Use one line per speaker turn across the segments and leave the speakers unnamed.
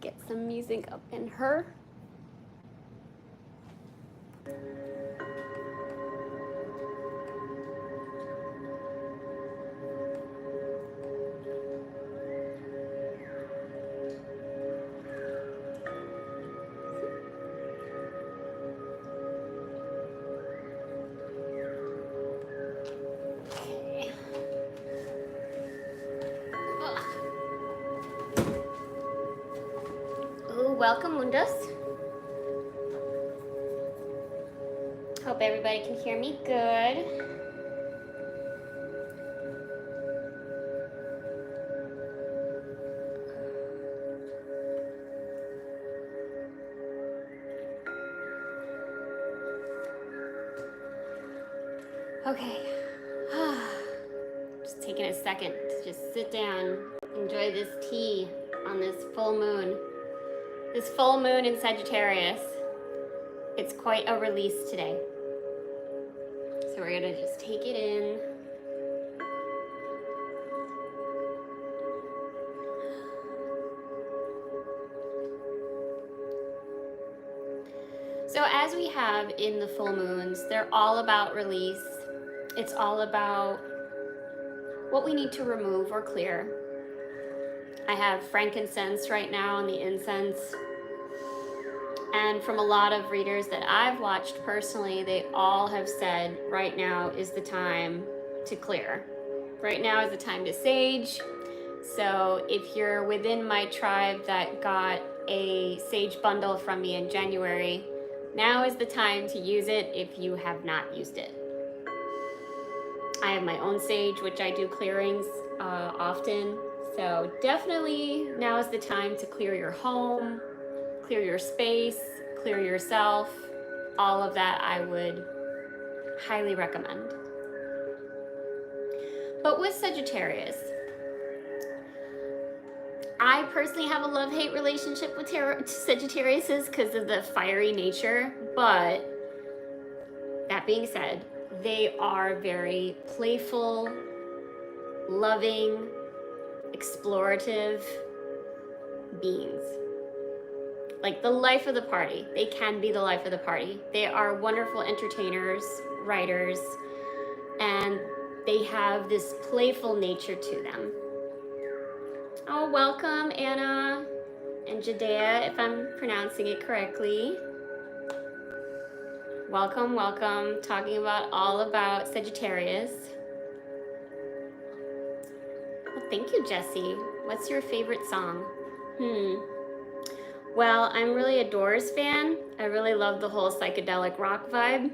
get some music up in her. Welcome, Mundus. Hope everybody can hear me good. Okay. Just taking a second to just sit down, enjoy this tea on this full moon. This full moon in Sagittarius, it's quite a release today. So we're gonna just take it in. So as we have in the full moons, they're all about release. It's all about what we need to remove or clear. I have frankincense right now on the incense. And from a lot of readers that I've watched personally, they all have said right now is the time to clear. Right now is the time to sage. So if you're within my tribe that got a sage bundle from me in January, now is the time to use it if you have not used it. I have my own sage, which I do clearings often. So definitely now is the time to clear your home, clear your space, clear yourself. All of that I would highly recommend. But with Sagittarius, I personally have a love-hate relationship with Sagittariuses because of the fiery nature. But that being said, they are very playful, loving, explorative beings. Like the life of the party. They can be the life of the party. They are wonderful entertainers, writers, and they have this playful nature to them. Oh, welcome Anna and Jadea, if I'm pronouncing it correctly. Welcome, welcome. Talking about all about Sagittarius. Well, thank you, Jessie. What's your favorite song? Well, I'm really a Doors fan. I really love the whole psychedelic rock vibe.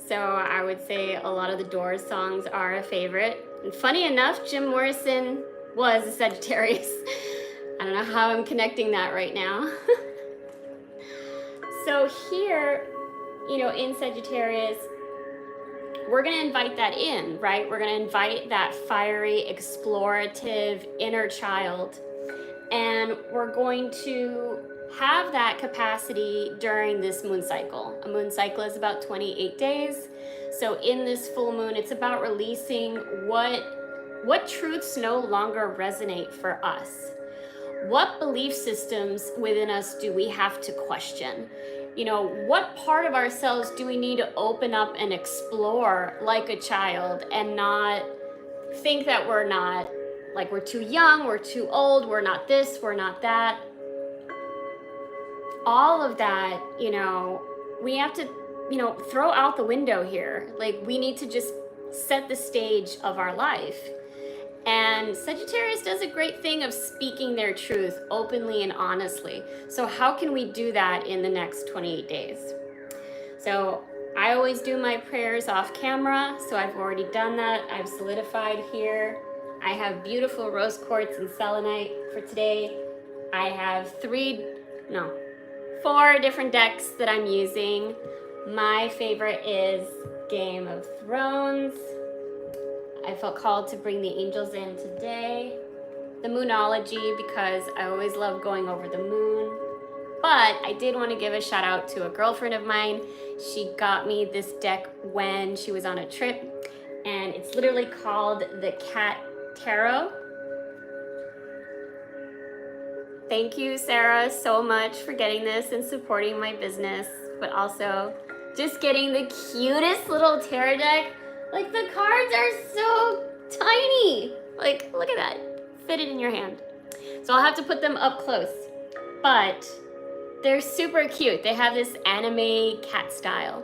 So I would say a lot of the Doors songs are a favorite. And funny enough, Jim Morrison was a Sagittarius. I don't know how I'm connecting that right now. So here, you know, in Sagittarius, we're going to invite that in, right? We're going to invite that fiery, explorative inner child. And we're going to have that capacity during this moon cycle. A moon cycle is about 28 days. So in this full moon, it's about releasing what truths no longer resonate for us. What belief systems within us do we have to question? You know, what part of ourselves do we need to open up and explore like a child and not think that we're not, like we're too young, we're too old, we're not this, we're not that. All of that, you know, we have to, you know, throw out the window here. Like we need to just set the stage of our life. And Sagittarius does a great thing of speaking their truth openly and honestly. So how can we do that in the next 28 days? So I always do my prayers off camera. So I've already done that. I've solidified here. I have beautiful rose quartz and selenite for today. I have 4 different decks that I'm using. My favorite is Game of Thrones. I felt called to bring the angels in today. The Moonology, because I always love going over the moon. But I did want to give a shout out to a girlfriend of mine. She got me this deck when she was on a trip, and it's literally called the Cat Tarot. Thank you, Sarah, so much for getting this and supporting my business, but also just getting the cutest little tarot deck. Like, the cards are so tiny. Like, look at that. Fit it in your hand. So I'll have to put them up close, but they're super cute. They have this anime cat style.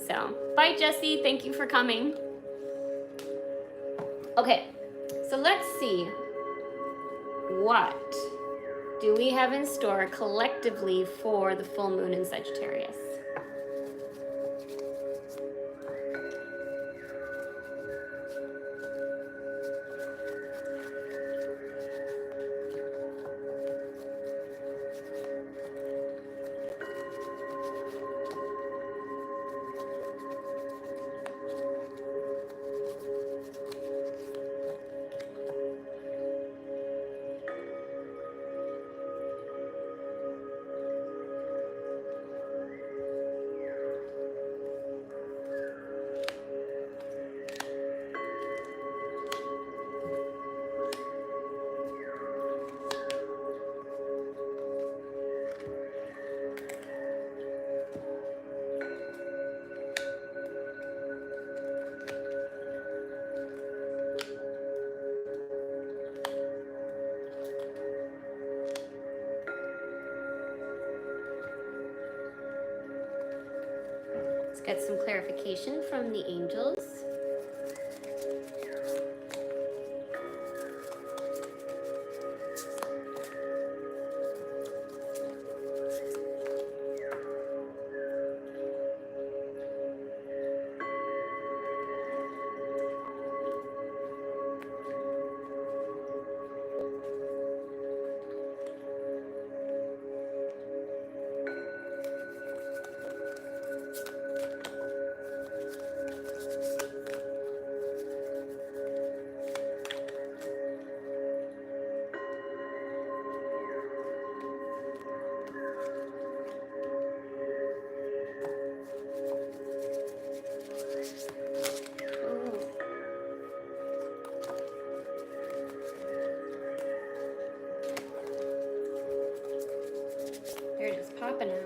So, bye, Jessie. Thank you for coming. Okay, so let's see. What do we have in store collectively for the full moon in Sagittarius? Let's get some clarification from the angels. They're just popping out.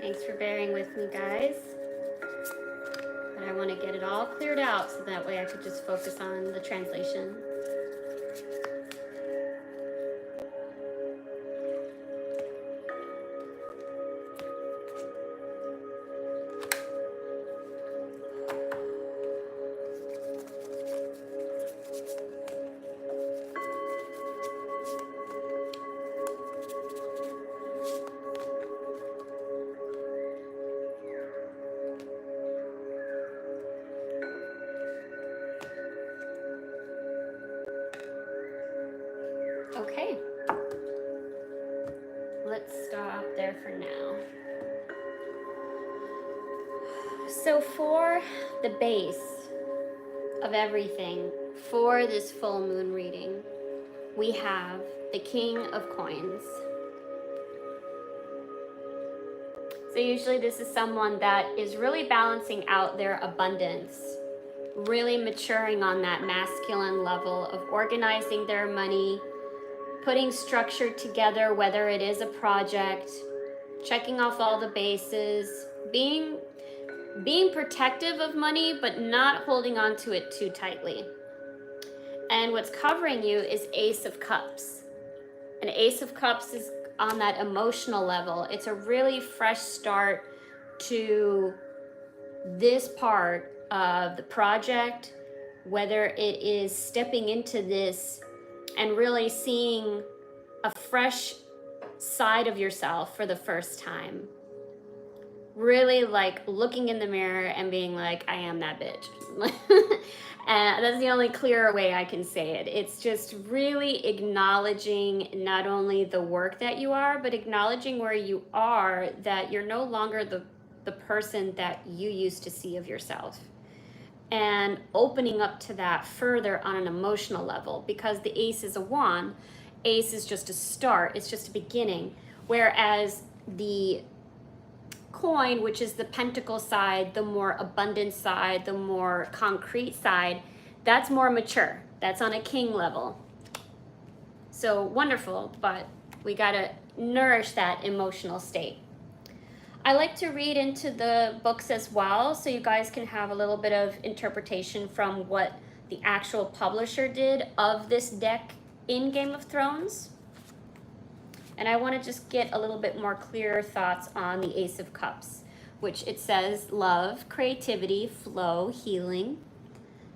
Thanks for bearing with me, guys. But I want to get it all cleared out so that way I could just focus on the translation. Okay, let's stop there for now. So for the base of everything for this full moon reading, we have the King of Coins. So usually this is someone that is really balancing out their abundance, really maturing on that masculine level of organizing their money, putting structure together, whether it is a project, checking off all the bases, being protective of money, but not holding on to it too tightly. And what's covering you is Ace of Cups. And Ace of Cups is on that emotional level. It's a really fresh start to this part of the project, whether it is stepping into this and really seeing a fresh side of yourself for the first time. Really like looking in the mirror and being like, I am that bitch. And that's the only clearer way I can say it. It's just really acknowledging not only the work that you are, but acknowledging where you are, that you're no longer the person that you used to see of yourself. and opening up to that further on an emotional level, because the ace is a wand. Ace is just a start, it's just a beginning, whereas the coin, which is the pentacle side, the more abundant side, the more concrete side, that's more mature, that's on a king level. So wonderful, but we gotta nourish that emotional state. I like to read into the books as well, so you guys can have a little bit of interpretation from what the actual publisher did of this deck in Game of Thrones. And I want to just get a little bit more clear thoughts on the Ace of Cups, which it says love, creativity, flow, healing.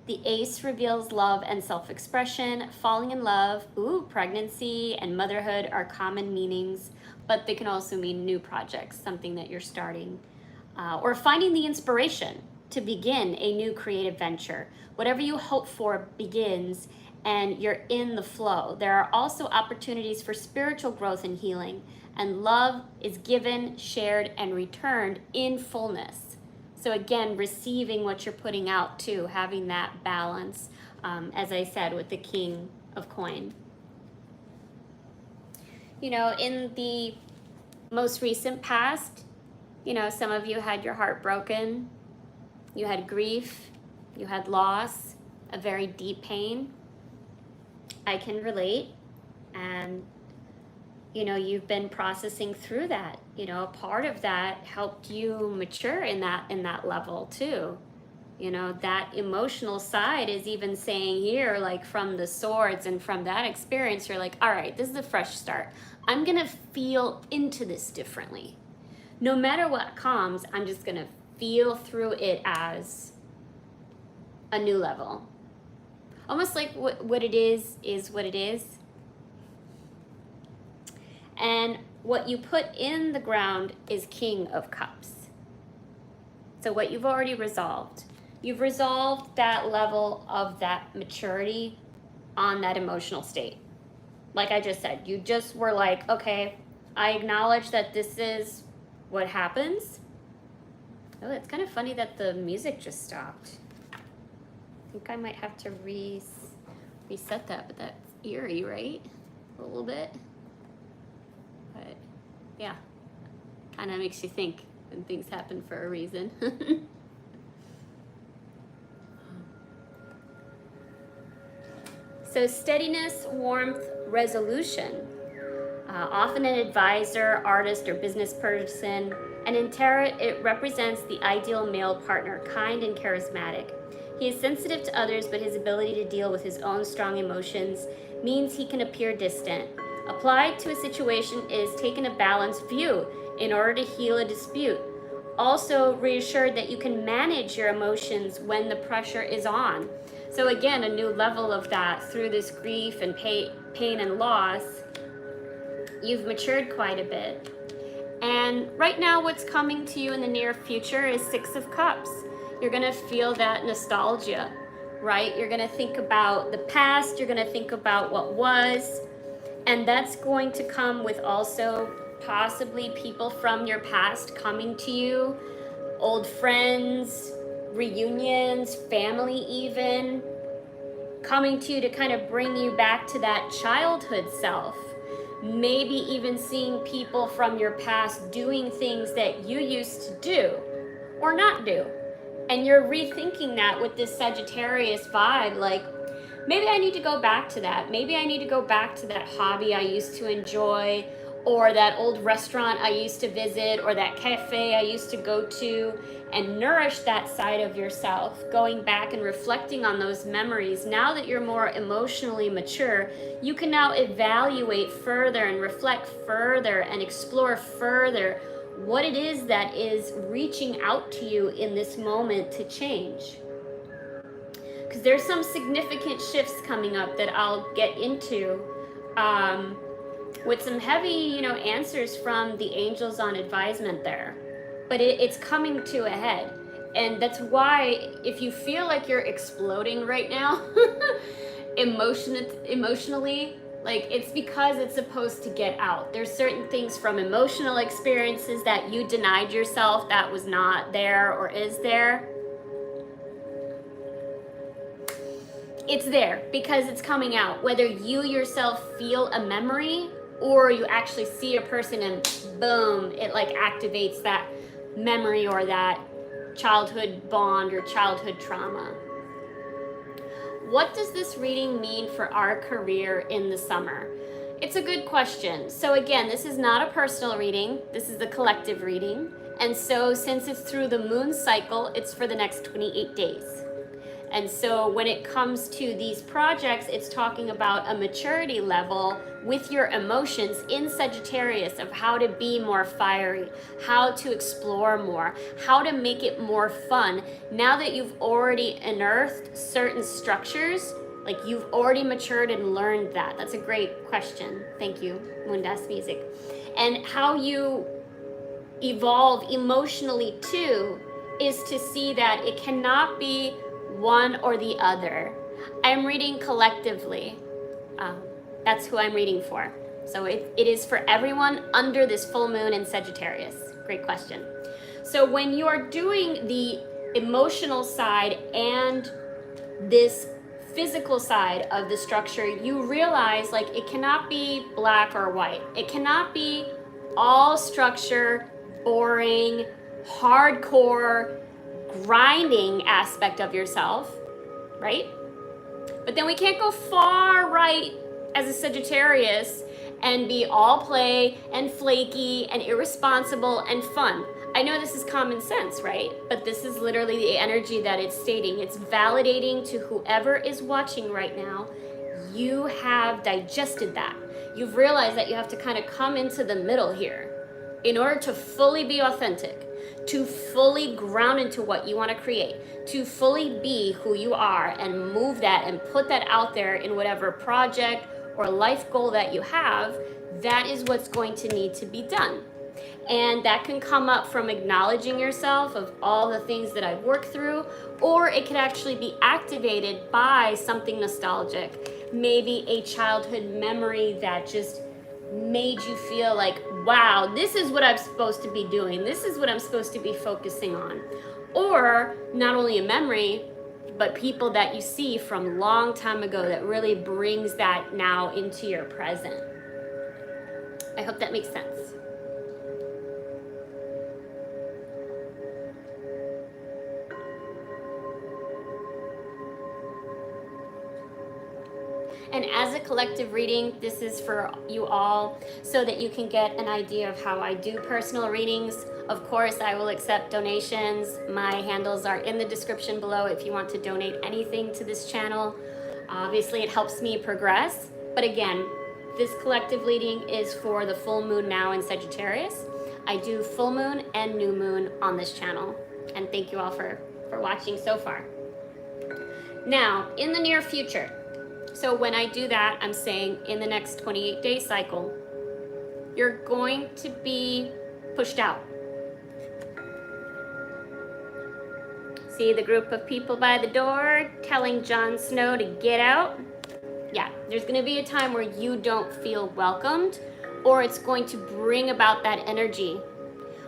The ace reveals love and self-expression. Falling in love, pregnancy and motherhood are common meanings, but they can also mean new projects, something that you're starting, or finding the inspiration to begin a new creative venture. Whatever you hope for begins, and you're in the flow. There are also opportunities for spiritual growth and healing, and love is given, shared, and returned in fullness. So again, receiving what you're putting out too, having that balance, as I said, with the King of Coin. You know, in the most recent past, you know, some of you had your heart broken, you had grief, you had loss, a very deep pain. I can relate, and you know, you've been processing through that. You know, a part of that helped you mature in that level too. You know, that emotional side is even saying here, like from the swords and from that experience, you're like, all right, this is a fresh start. I'm gonna feel into this differently. No matter what comes, I'm just gonna feel through it as a new level. Almost like what it is what it is. And what you put in the ground is King of Cups. So what you've already resolved. You've resolved that level of that maturity on that emotional state. Like I just said, you just were like, okay, I acknowledge that this is what happens. Oh, it's kind of funny that the music just stopped. I think I might have to reset that, but that's eerie, right? A little bit. But yeah, kind of makes you think when things happen for a reason. So steadiness, warmth, resolution. Often an advisor, artist, or business person. And in tarot, it represents the ideal male partner, kind and charismatic. He is sensitive to others, but his ability to deal with his own strong emotions means he can appear distant. Applied to a situation is taking a balanced view in order to heal a dispute. Also reassured that you can manage your emotions when the pressure is on. So again, a new level of that through this grief and pain and loss. You've matured quite a bit. And right now what's coming to you in the near future is Six of Cups. You're gonna feel that nostalgia, right? You're gonna think about the past, you're gonna think about what was, and that's going to come with also possibly people from your past coming to you, old friends, reunions, family even, coming to you to kind of bring you back to that childhood self. Maybe even seeing people from your past doing things that you used to do or not do. And you're rethinking that with this Sagittarius vibe, like, maybe I need to go back to that. Maybe I need to go back to that hobby I used to enjoy, or that old restaurant I used to visit, or that cafe I used to go to, and nourish that side of yourself, going back and reflecting on those memories. Now that you're more emotionally mature, you can now evaluate further and reflect further and explore further what it is that is reaching out to you in this moment to change. Because there's some significant shifts coming up that I'll get into with some heavy, answers from the angels on advisement there. But it's coming to a head. And that's why if you feel like you're exploding right now, emotionally, like, it's because it's supposed to get out. There's certain things from emotional experiences that you denied yourself that was not there or is there. it's there because it's coming out. Whether you yourself feel a memory or you actually see a person and boom, it like activates that memory or that childhood bond or childhood trauma. What does this reading mean for our career in the summer? It's a good question. So again, this is not a personal reading. This is a collective reading. And so since it's through the moon cycle, it's for the next 28 days. And so when it comes to these projects, it's talking about a maturity level with your emotions in Sagittarius of how to be more fiery, how to explore more, how to make it more fun. Now that you've already unearthed certain structures, like you've already matured and learned that. That's a great question. Thank you, Moondas Music. And how you evolve emotionally too is to see that it cannot be one or the other. I'm reading collectively. That's who I'm reading for. So it is for everyone under this full moon in Sagittarius. Great question. So when you are doing the emotional side and this physical side of the structure, you realize like it cannot be black or white. It cannot be all structure, boring, hardcore, grinding aspect of yourself, right? But then we can't go far right as a Sagittarius and be all play and flaky and irresponsible and fun. I know this is common sense, right? But this is literally the energy that it's stating. It's validating to whoever is watching right now. You have digested that. You've realized that you have to kind of come into the middle here in order to fully be authentic, to fully ground into what you want to create, to fully be who you are and move that and put that out there in whatever project or life goal that you have. That is what's going to need to be done. And that can come up from acknowledging yourself of all the things that I've worked through, or it could actually be activated by something nostalgic, maybe a childhood memory that just made you feel like, wow, this is what I'm supposed to be doing. This is what I'm supposed to be focusing on. Or not only a memory, but people that you see from long time ago that really brings that now into your present. I hope that makes sense. And as a collective reading, this is for you all so that you can get an idea of how I do personal readings. Of course, I will accept donations. My handles are in the description below if you want to donate anything to this channel. Obviously, it helps me progress. But again, this collective reading is for the full moon now in Sagittarius. I do full moon and new moon on this channel. And thank you all for watching so far. Now, in the near future, so when I do that, I'm saying in the next 28-day cycle, you're going to be pushed out. See the group of people by the door telling Jon Snow to get out? Yeah, there's going to be a time where you don't feel welcomed, or it's going to bring about that energy.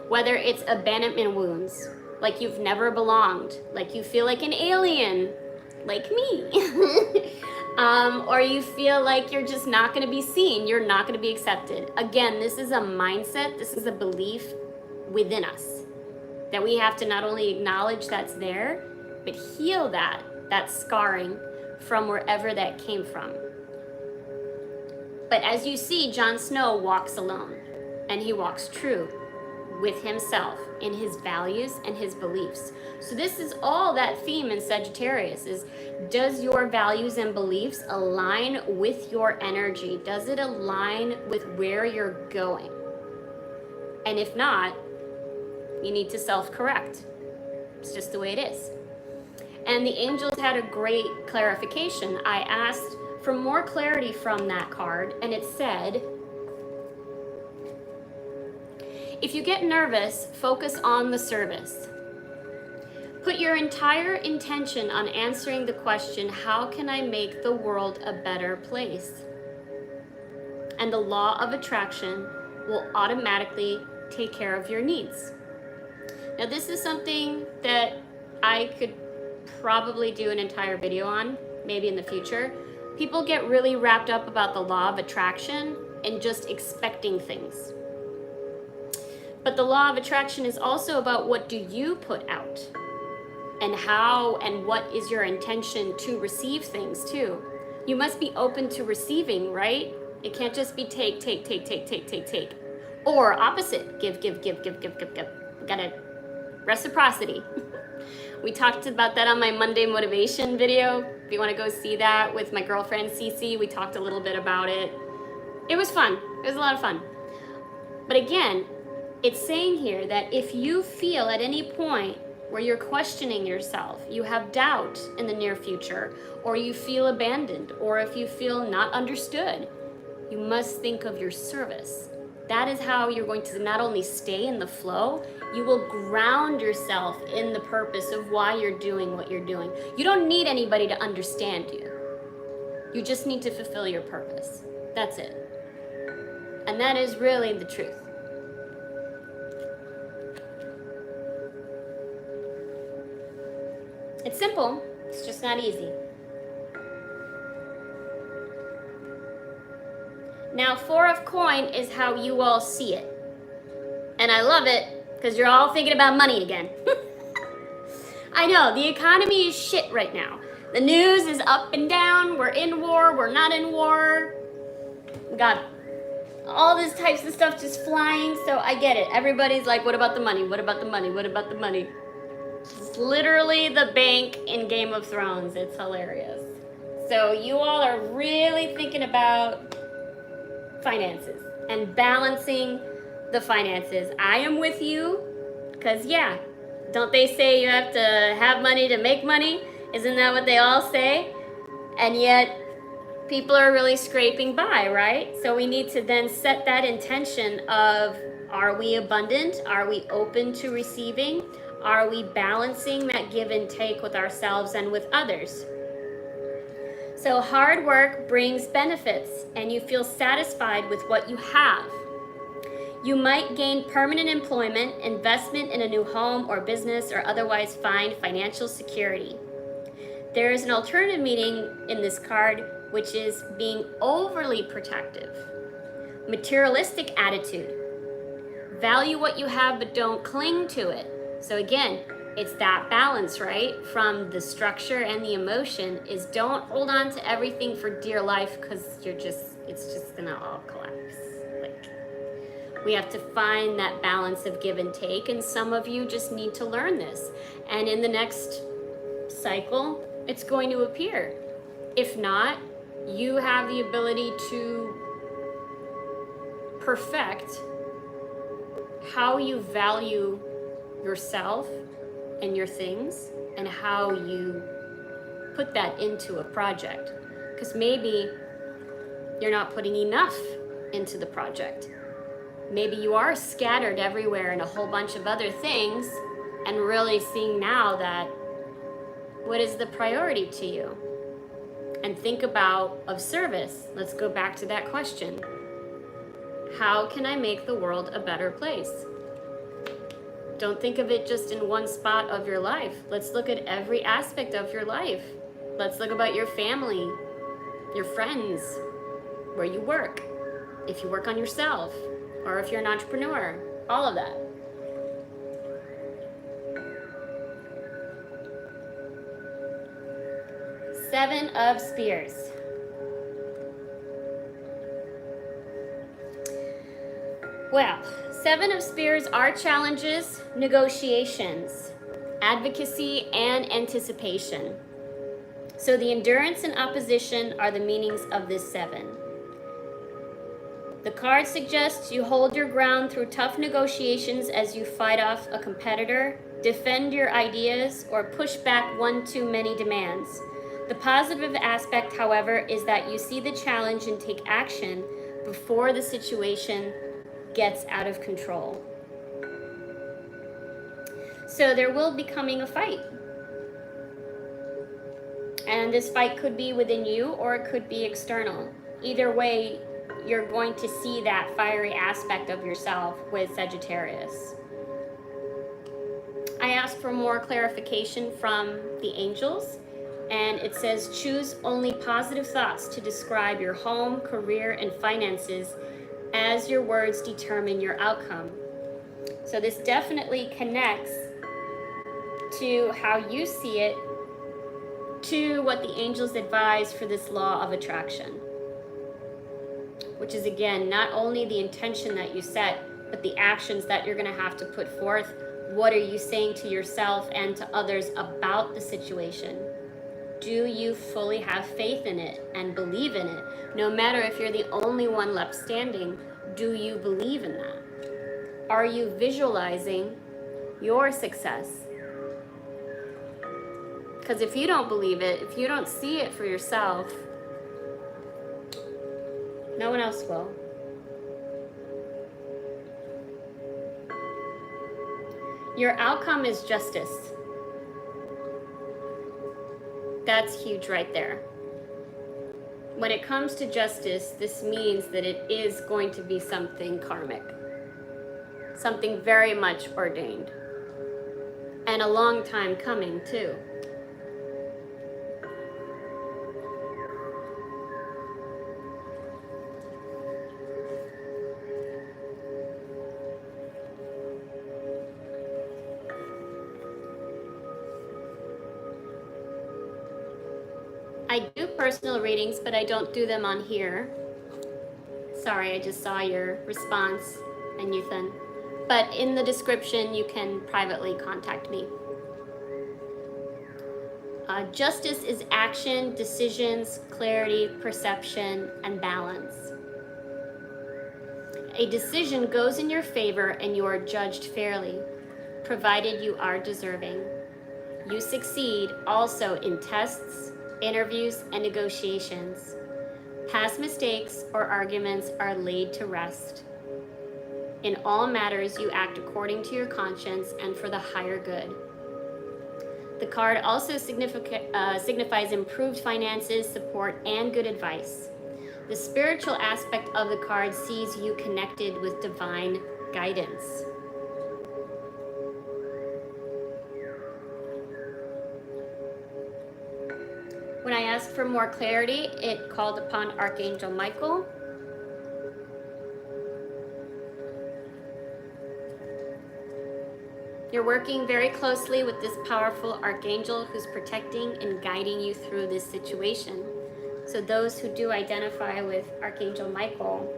Whether it's abandonment wounds, like you've never belonged, like you feel like an alien, like me. Or you feel like you're just not going to be seen, you're not going to be accepted. Again, this is a mindset, this is a belief within us that we have to not only acknowledge that's there, but heal that scarring from wherever that came from. But as you see, Jon Snow walks alone, and he walks true with himself in his values and his beliefs. So this is all that theme in Sagittarius is, does your values and beliefs align with your energy? Does it align with where you're going? And if not, you need to self-correct. It's just the way it is. And the angels had a great clarification. I asked for more clarity from that card, and it said, if you get nervous, focus on the service. Put your entire intention on answering the question, how can I make the world a better place? And the law of attraction will automatically take care of your needs. Now, this is something that I could probably do an entire video on, maybe in the future, people get really wrapped up about the law of attraction and just expecting things. But the law of attraction is also about what do you put out, and how and what is your intention to receive things too. You must be open to receiving, right? It can't just be take. Or opposite, give. We gotta reciprocity. We talked about that on my Monday motivation video. If you wanna go see that with my girlfriend Cece, we talked a little bit about it. It was fun, it was a lot of fun. But again, it's saying here that if you feel at any point where you're questioning yourself, you have doubt in the near future, or you feel abandoned, or if you feel not understood, you must think of your service. That is how you're going to not only stay in the flow, you will ground yourself in the purpose of why you're doing what you're doing. You don't need anybody to understand you. You just need to fulfill your purpose. That's it. And that is really the truth. It's simple, it's just not easy. Now, 4 of coin is how you all see it. And I love it because you're all thinking about money again. I know, the economy is shit right now. The news is up and down, we're in war, we're not in war. We got all these types of stuff just flying, so I get it. Everybody's like, what about the money? What about the money? What about the money? It's literally the bank in Game of Thrones. It's hilarious. So you all are really thinking about finances and balancing the finances. I am with you, because yeah, don't they say you have to have money to make money? Isn't that what they all say? And yet people are really scraping by, right? So we need to then set that intention of, are we abundant? Are we open to receiving? Are we balancing that give and take with ourselves and with others? So hard work brings benefits, and you feel satisfied with what you have. You might gain permanent employment, investment in a new home or business, or otherwise find financial security. There is an alternative meaning in this card, which is being overly protective. Materialistic attitude. Value what you have, but don't cling to it. So again, it's that balance, right? From the structure and the emotion is, don't hold on to everything for dear life, because it's just gonna all collapse. Like, we have to find that balance of give and take, and some of you just need to learn this. And in the next cycle, it's going to appear. If not, you have the ability to perfect how you value yourself and your things, and how you put that into a project. Because maybe you're not putting enough into the project. Maybe you are scattered everywhere in a whole bunch of other things, and really seeing now that what is the priority to you? And think about of service. Let's go back to that question. How can I make the world a better place? Don't think of it just in one spot of your life. Let's look at every aspect of your life. Let's look about your family, your friends, where you work, if you work on yourself, or if you're an entrepreneur, all of that. Seven of Spears. Well, Seven of Spears are challenges, negotiations, advocacy, and anticipation. So the endurance and opposition are the meanings of this 7. The card suggests you hold your ground through tough negotiations as you fight off a competitor, defend your ideas, or push back one too many demands. The positive aspect, however, is that you see the challenge and take action before the situation gets out of control. So there will be coming a fight. And this fight could be within you, or it could be external. Either way, you're going to see that fiery aspect of yourself with Sagittarius. I asked for more clarification from the angels, And it says, choose only positive thoughts to describe your home, career, and finances, as your words determine your outcome. So this definitely connects to how you see it, to what the angels advise for this law of attraction, which is, again, not only the intention that you set, but the actions that you're going to have to put forth. What are you saying to yourself and to others about the situation? Do you fully have faith in it and believe in it? No matter if you're the only one left standing, do you believe in that? Are you visualizing your success? Because if you don't believe it, if you don't see it for yourself, no one else will. Your outcome is justice. That's huge right there. When it comes to justice, this means that it is going to be something karmic, something very much ordained, and a long time coming too. I do personal readings, but I don't do them on here. Sorry, I just saw your response, and Ethan. But in the description, you can privately contact me. Justice is action, decisions, clarity, perception, and balance. A decision goes in your favor and you are judged fairly, provided you are deserving. You succeed also in tests, interviews, and negotiations. Past mistakes or arguments are laid to rest. In all matters, you act according to your conscience and for the higher good. The card also signifies improved finances, support, and good advice. The spiritual aspect of the card sees you connected with divine guidance. When I asked for more clarity, it called upon Archangel Michael. You're working very closely with this powerful archangel who's protecting and guiding you through this situation. So those who do identify with Archangel Michael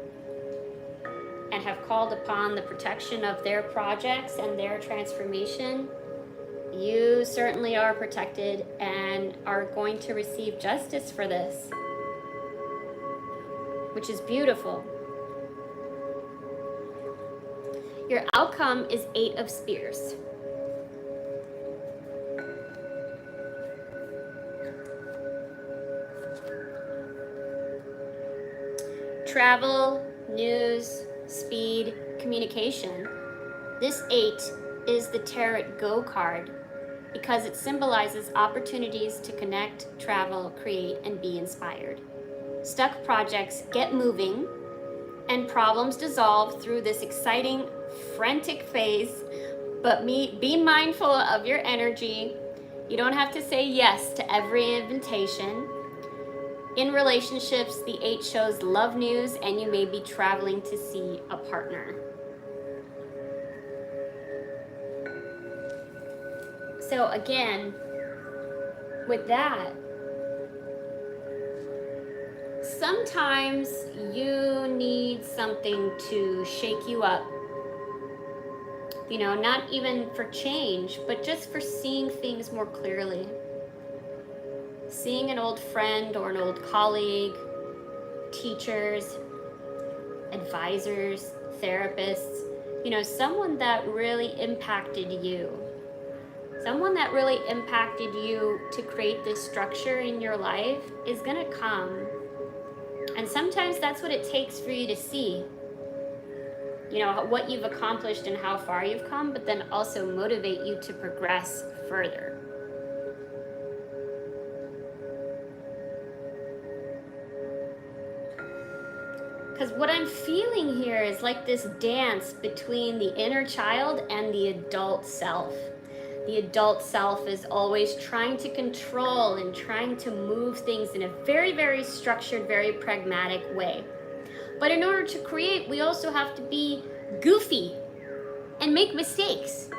and have called upon the protection of their projects and their transformation, you certainly are protected and are going to receive justice for this, which is beautiful. Your outcome is 8 of Spears. Travel, news, speed, communication. This 8 is the Tarot Go card because it symbolizes opportunities to connect, travel, create, and be inspired. Stuck projects get moving and problems dissolve through this exciting, frantic phase, but be mindful of your energy. You don't have to say yes to every invitation. In relationships, the 8 shows love news and you may be traveling to see a partner. So again, with that, sometimes you need something to shake you up. You know, not even for change, but just for seeing things more clearly. Seeing an old friend or an old colleague, teachers, advisors, therapists, you know, someone that really impacted you. Someone that really impacted you to create this structure in your life is gonna come. And sometimes that's what it takes for you to see, you know, what you've accomplished and how far you've come, but then also motivate you to progress further. Because what I'm feeling here is like this dance between the inner child and the adult self. The adult self is always trying to control and trying to move things in a very, very structured, very pragmatic way. But in order to create, we also have to be goofy and make mistakes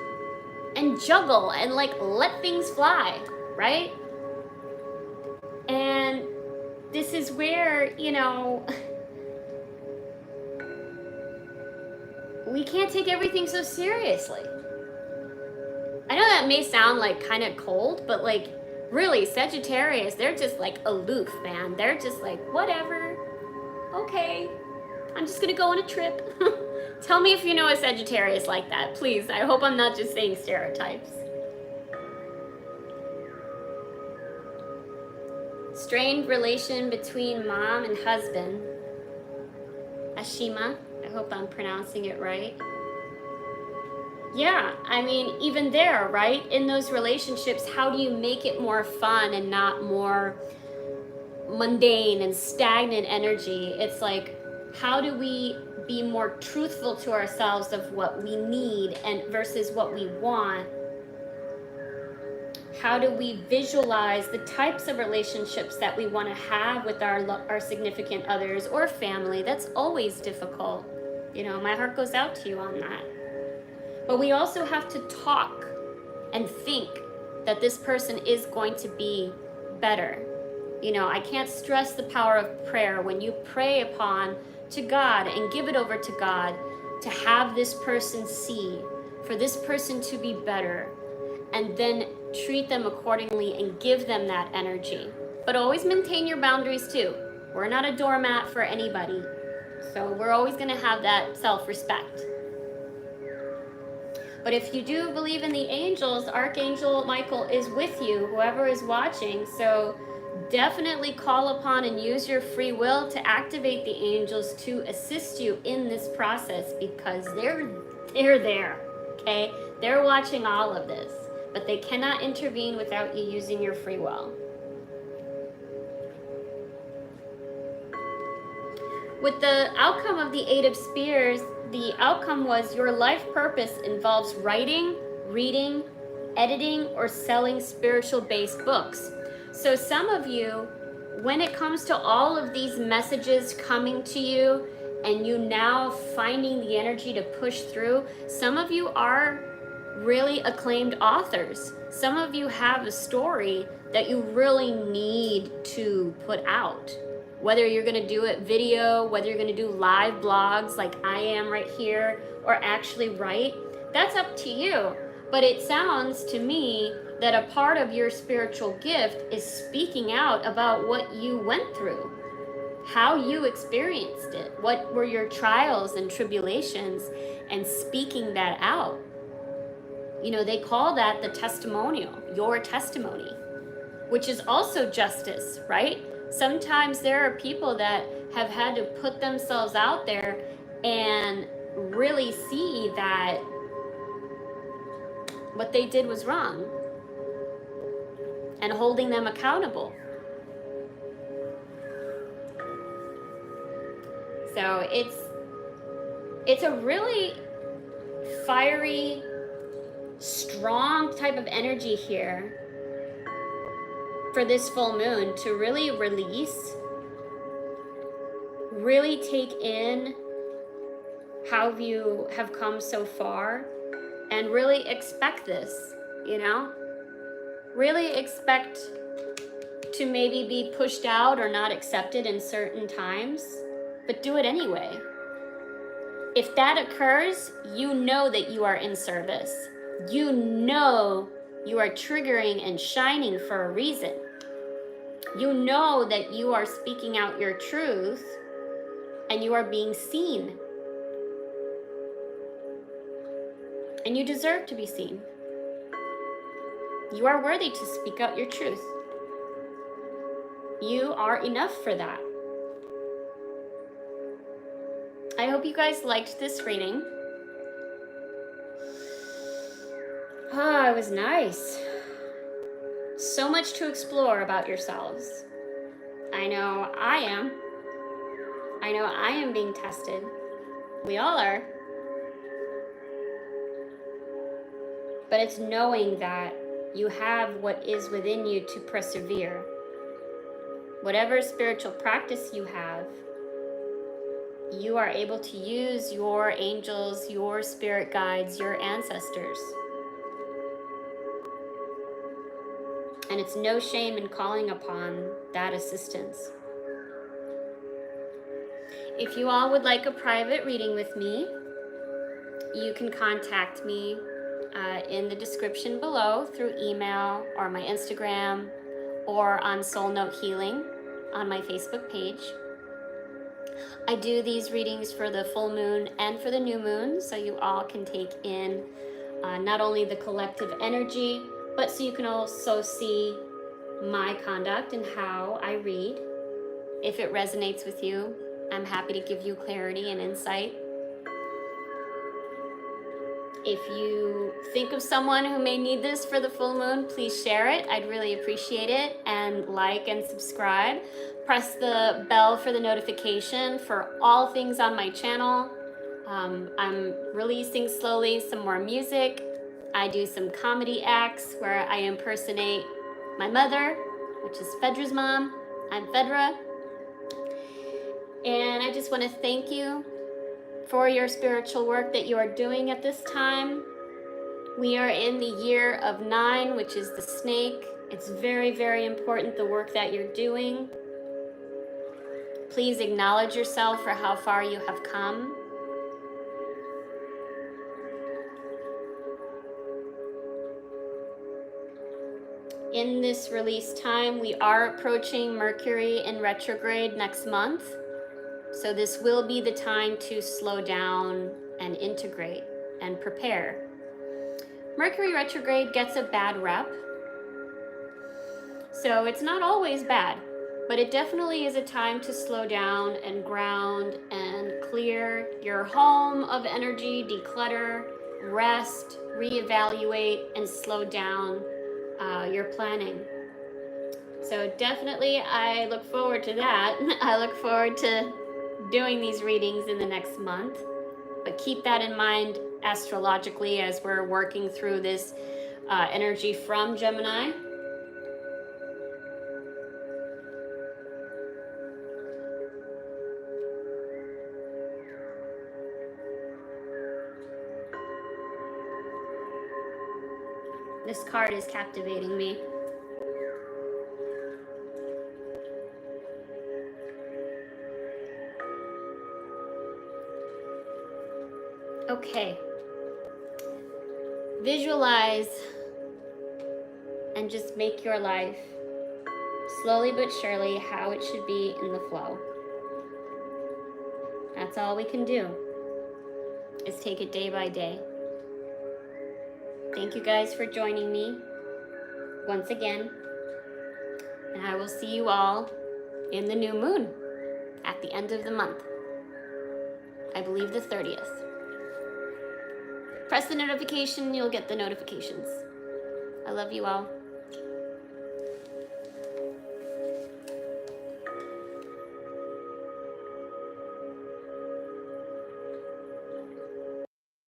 and juggle and like let things fly, right? And this is where, you know, we can't take everything so seriously. I know that may sound like kind of cold, but like really Sagittarius, they're just like aloof, man. They're just like, whatever, okay, I'm just gonna go on a trip. Tell me if you know a Sagittarius like that, please. I hope I'm not just saying stereotypes. Strained relation between mom and husband. Ashima, I hope I'm pronouncing it right. Yeah, I mean, even there, right? In those relationships, how do you make it more fun and not more mundane and stagnant energy? It's like, how do we be more truthful to ourselves of what we need and versus what we want? How do we visualize the types of relationships that we want to have with our significant others or family? That's always difficult. You know, my heart goes out to you on that. But we also have to talk and think that this person is going to be better. You know, I can't stress the power of prayer. When you pray upon to God and give it over to God to have this person see, for this person to be better, and then treat them accordingly and give them that energy. But always maintain your boundaries too. We're not a doormat for anybody. So we're always going to have that self-respect. But if you do believe in the angels, Archangel Michael is with you, whoever is watching. So definitely call upon and use your free will to activate the angels to assist you in this process, because they're there, okay? They're watching all of this, but they cannot intervene without you using your free will. With the outcome of the Eight of Spears, the outcome was your life purpose involves writing, reading, editing, or selling spiritual-based books. So some of you, when it comes to all of these messages coming to you and you now finding the energy to push through, some of you are really acclaimed authors. Some of you have a story that you really need to put out. Whether you're gonna do it video, whether you're gonna do live blogs like I am right here, or actually write, that's up to you. But it sounds to me that a part of your spiritual gift is speaking out about what you went through, how you experienced it, what were your trials and tribulations, and speaking that out. You know, they call that the testimonial, your testimony, which is also justice, right? Sometimes there are people that have had to put themselves out there and really see that what they did was wrong and holding them accountable. So it's a really fiery, strong type of energy here for this full moon to really release, really take in how you have come so far, and really expect this, you know? Really expect to maybe be pushed out or not accepted in certain times, but do it anyway. If that occurs, you know that you are in service. You know you are triggering and shining for a reason. You know that you are speaking out your truth and you are being seen. And you deserve to be seen. You are worthy to speak out your truth. You are enough for that. I hope you guys liked this reading. Ah, it was nice. So much to explore about yourselves. I know I am. I know I am being tested. We all are. but it's knowing that you have what is within you to persevere. Whatever spiritual practice you have, you are able to use your angels, your spirit guides, your ancestors. And it's no shame in calling upon that assistance. If you all would like a private reading with me, you can contact me in the description below through email or my Instagram or on Soul Note Healing on my Facebook page. I do these readings for the full moon and for the new moon, so you all can take in not only the collective energy, but so you can also see my conduct and how I read. If it resonates with you, I'm happy to give you clarity and insight. If you think of someone who may need this for the full moon, please share it. I'd really appreciate it. And like and subscribe. Press the bell for the notification for all things on my channel. I'm releasing slowly some more music. I do some comedy acts where I impersonate my mother, which is Fedra's mom. I'm Fedra. And I just want to thank you for your spiritual work that you are doing at this time. We are in the year of 9, which is the snake. It's very, very important, the work that you're doing. Please acknowledge yourself for how far you have come. In this release time, we are approaching Mercury in retrograde next month. So this will be the time to slow down and integrate and prepare. Mercury retrograde gets a bad rep. So it's not always bad, but it definitely is a time to slow down and ground and clear your home of energy, declutter, rest, reevaluate, and slow down your planning. So definitely I look forward to that. I look forward to doing these readings in the next month, but keep that in mind astrologically as we're working through this energy from Gemini. This card is captivating me. Okay, visualize and just make your life slowly but surely how it should be in the flow. That's all we can do, is take it day by day. Thank you guys for joining me once again, and I will see you all in the new moon at the end of the month. I believe the 30th. Press the notification, you'll get the notifications. I love you all.